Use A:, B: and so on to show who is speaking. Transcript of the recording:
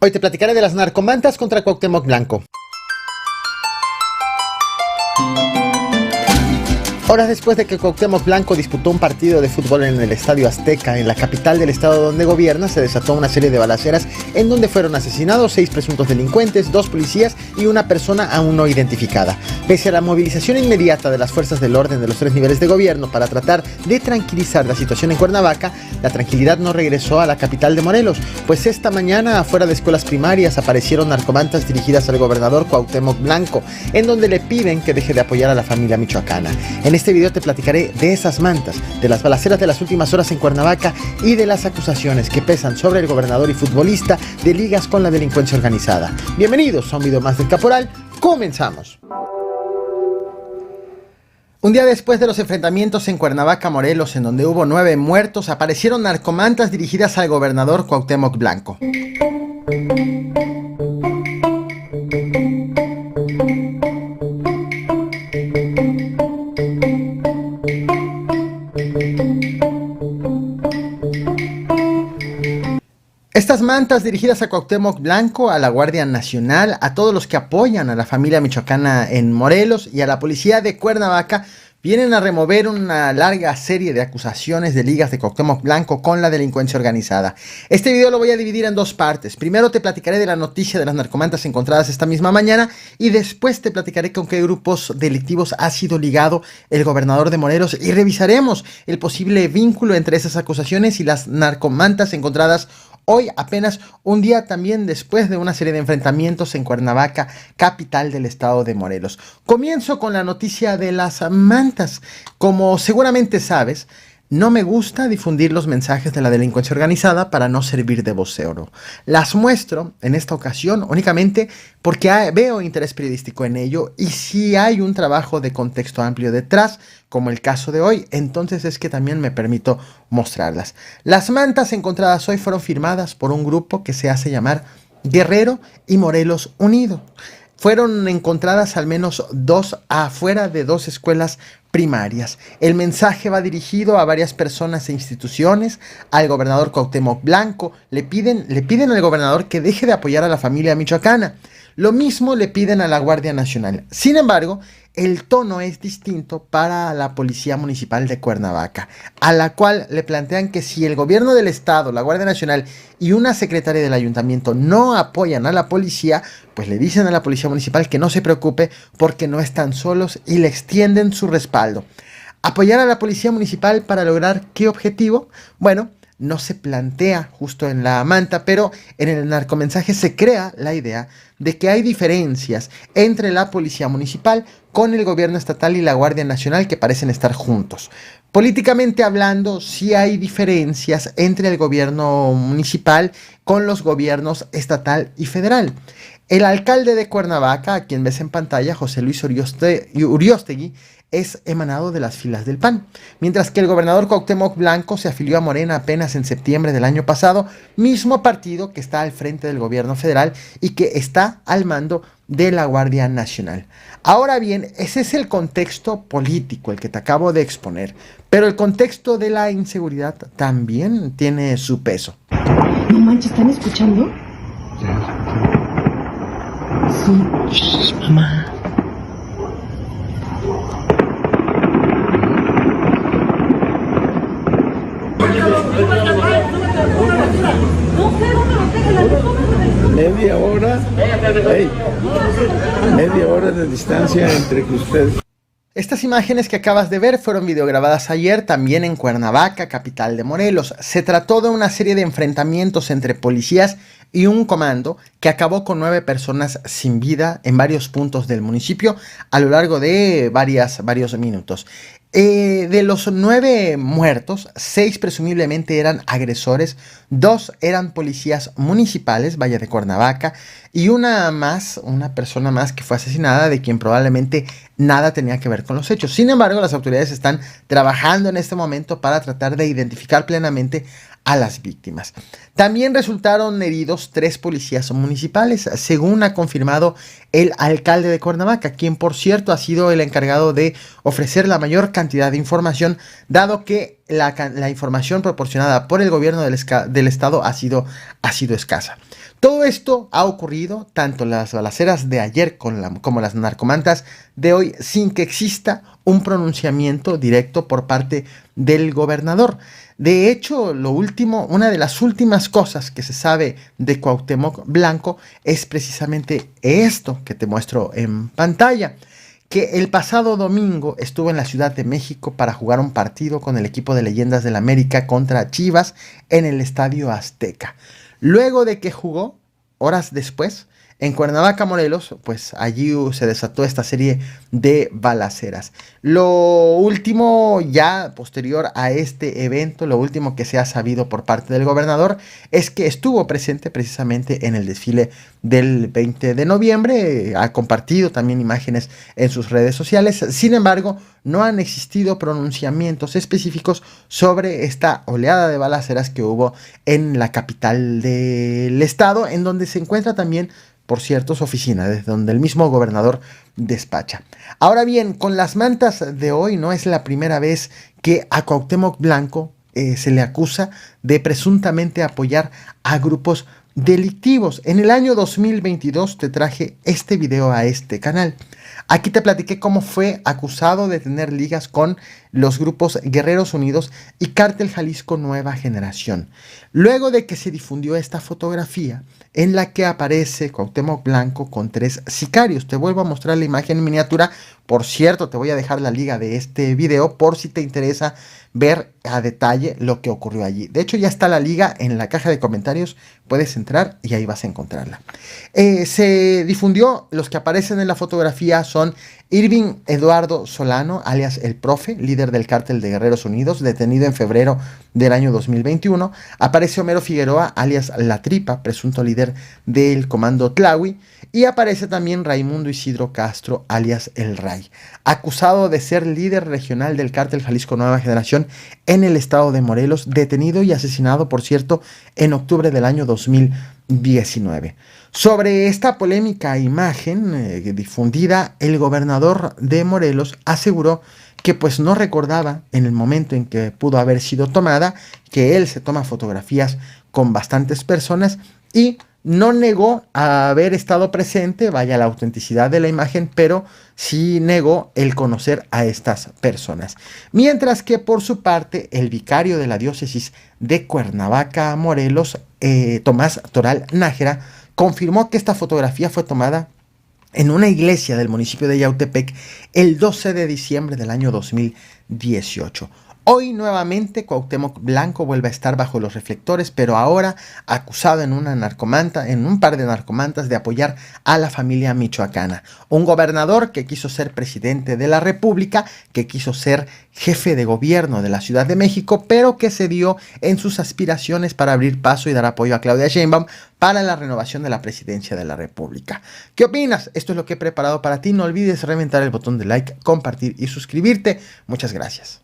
A: Hoy te platicaré de las narcomantas contra Cuauhtémoc Blanco. Horas después de que Cuauhtémoc Blanco disputó un partido de fútbol en el Estadio Azteca, en la capital del estado donde gobierna, se desató una serie de balaceras en donde fueron asesinados 6 presuntos delincuentes, 2 policías y una persona aún no identificada. Pese a la movilización inmediata de las fuerzas del orden de los 3 niveles de gobierno para tratar de tranquilizar la situación en Cuernavaca, la tranquilidad no regresó a la capital de Morelos, pues esta mañana afuera de escuelas primarias aparecieron narcomantas dirigidas al gobernador Cuauhtémoc Blanco, en donde le piden que deje de apoyar a la familia michoacana. En este video te platicaré de esas mantas, de las balaceras de las últimas horas en Cuernavaca y de las acusaciones que pesan sobre el gobernador y futbolista de ligas con la delincuencia organizada. Bienvenidos a un video más del Caporal. ¡Comenzamos! Un día después de los enfrentamientos en Cuernavaca, Morelos, en donde hubo 9 muertos, aparecieron narcomantas dirigidas al gobernador Cuauhtémoc Blanco. Estas mantas dirigidas a Cuauhtémoc Blanco, a la Guardia Nacional, a todos los que apoyan a la familia michoacana en Morelos y a la policía de Cuernavaca, vienen a remover una larga serie de acusaciones de ligas de Cuauhtémoc Blanco con la delincuencia organizada. Este video lo voy a dividir en 2 partes. Primero te platicaré de la noticia de las narcomantas encontradas esta misma mañana y después te platicaré con qué grupos delictivos ha sido ligado el gobernador de Morelos y revisaremos el posible vínculo entre esas acusaciones y las narcomantas encontradas hoy, apenas un día también después de una serie de enfrentamientos en Cuernavaca, capital del estado de Morelos. Comienzo con la noticia de las mantas. Como seguramente sabes, no me gusta difundir los mensajes de la delincuencia organizada para no servir de vocero. Las muestro en esta ocasión únicamente porque veo interés periodístico en ello y si hay un trabajo de contexto amplio detrás, como el caso de hoy, entonces es que también me permito mostrarlas. Las mantas encontradas hoy fueron firmadas por un grupo que se hace llamar Guerrero y Morelos Unido. Fueron encontradas al menos 2 afuera de 2 escuelas primarias. El mensaje va dirigido a varias personas e instituciones, al gobernador Cuauhtémoc Blanco. Le piden al gobernador que deje de apoyar a la familia michoacana. Lo mismo le piden a la Guardia Nacional. Sin embargo, el tono es distinto para la Policía Municipal de Cuernavaca, a la cual le plantean que si el gobierno del estado, la Guardia Nacional y una secretaria del ayuntamiento no apoyan a la policía, pues le dicen a la Policía Municipal que no se preocupe porque no están solos y le extienden su respaldo. ¿Apoyar a la Policía Municipal para lograr qué objetivo? Bueno, no se plantea justo en la manta, pero en el narcomensaje se crea la idea de que hay diferencias entre la Policía Municipal con el gobierno estatal y la Guardia Nacional que parecen estar juntos. Políticamente hablando, sí hay diferencias entre el gobierno municipal con los gobiernos estatal y federal. El alcalde de Cuernavaca, a quien ves en pantalla, José Luis Uriostegui, es emanado de las filas del PAN, mientras que el gobernador Cuauhtémoc Blanco se afilió a Morena apenas en septiembre del año pasado, mismo partido que está al frente del gobierno federal y que está al mando de la Guardia Nacional. Ahora bien, ese es el contexto político, el que te acabo de exponer, pero el contexto de la inseguridad también tiene su peso.
B: No manches, ¿están escuchando? Sí. Shh, mamá.
C: Media hora de distancia entre ustedes.
A: Estas imágenes que acabas de ver fueron videograbadas ayer también en Cuernavaca, capital de Morelos. Se trató de una serie de enfrentamientos entre policías y un comando que acabó con 9 personas sin vida en varios puntos del municipio a lo largo de varios minutos. De los 9 muertos, 6 presumiblemente eran agresores, 2 eran policías municipales, vaya de Cuernavaca, y una persona más que fue asesinada, de quien probablemente nada tenía que ver con los hechos. Sin embargo, las autoridades están trabajando en este momento para tratar de identificar plenamente a las víctimas. También resultaron heridos 3 policías municipales, según ha confirmado el alcalde de Cuernavaca, quien por cierto ha sido el encargado de ofrecer la mayor cantidad de información, dado que la información proporcionada por el gobierno del estado ha sido escasa. Todo esto ha ocurrido, tanto las balaceras de ayer como las narcomantas de hoy, sin que exista un pronunciamiento directo por parte del gobernador. De hecho, una de las últimas cosas que se sabe de Cuauhtémoc Blanco es precisamente esto que te muestro en pantalla, que el pasado domingo estuvo en la Ciudad de México para jugar un partido con el equipo de Leyendas del América contra Chivas en el Estadio Azteca. Luego de que jugó, horas después, en Cuernavaca, Morelos, pues allí se desató esta serie de balaceras. Lo último, ya posterior a este evento, lo último que se ha sabido por parte del gobernador es que estuvo presente precisamente en el desfile del 20 de noviembre. Ha compartido también imágenes en sus redes sociales. Sin embargo, no han existido pronunciamientos específicos sobre esta oleada de balaceras que hubo en la capital del estado, en donde se encuentra también, por cierto, su oficina, desde donde el mismo gobernador despacha. Ahora bien, con las mantas de hoy no es la primera vez que a Cuauhtémoc Blanco se le acusa de presuntamente apoyar a grupos delictivos. En el año 2022 te traje este video a este canal. Aquí te platiqué cómo fue acusado de tener ligas con los grupos Guerreros Unidos y Cártel Jalisco Nueva Generación. Luego de que se difundió esta fotografía en la que aparece Cuauhtémoc Blanco con 3 sicarios. Te vuelvo a mostrar la imagen en miniatura. Por cierto, te voy a dejar la liga de este video por si te interesa ver a detalle lo que ocurrió allí. De hecho, ya está la liga en la caja de comentarios. Puedes entrar y ahí vas a encontrarla. Se difundió, los que aparecen en la fotografía son Irving Eduardo Solano, alias El Profe, líder del cártel de Guerreros Unidos, detenido en febrero del año 2021. Aparece Homero Figueroa, alias La Tripa, presunto líder del comando Tlahui. Y aparece también Raimundo Isidro Castro, alias El Ray, acusado de ser líder regional del cártel Jalisco Nueva Generación en el estado de Morelos, detenido y asesinado, por cierto, en octubre del año 2019. Sobre esta polémica imagen difundida, el gobernador de Morelos aseguró que pues no recordaba en el momento en que pudo haber sido tomada, que él se toma fotografías con bastantes personas y no negó haber estado presente, vaya la autenticidad de la imagen, pero sí negó el conocer a estas personas. Mientras que por su parte, el vicario de la diócesis de Cuernavaca, Morelos, Tomás Toral Nájera, confirmó que esta fotografía fue tomada en una iglesia del municipio de Yautepec el 12 de diciembre del año 2018. Hoy nuevamente Cuauhtémoc Blanco vuelve a estar bajo los reflectores, pero ahora acusado en un par de narcomantas de apoyar a la familia michoacana. Un gobernador que quiso ser presidente de la República, que quiso ser jefe de gobierno de la Ciudad de México, pero que cedió en sus aspiraciones para abrir paso y dar apoyo a Claudia Sheinbaum para la renovación de la presidencia de la República. ¿Qué opinas? Esto es lo que he preparado para ti. No olvides reventar el botón de like, compartir y suscribirte. Muchas gracias.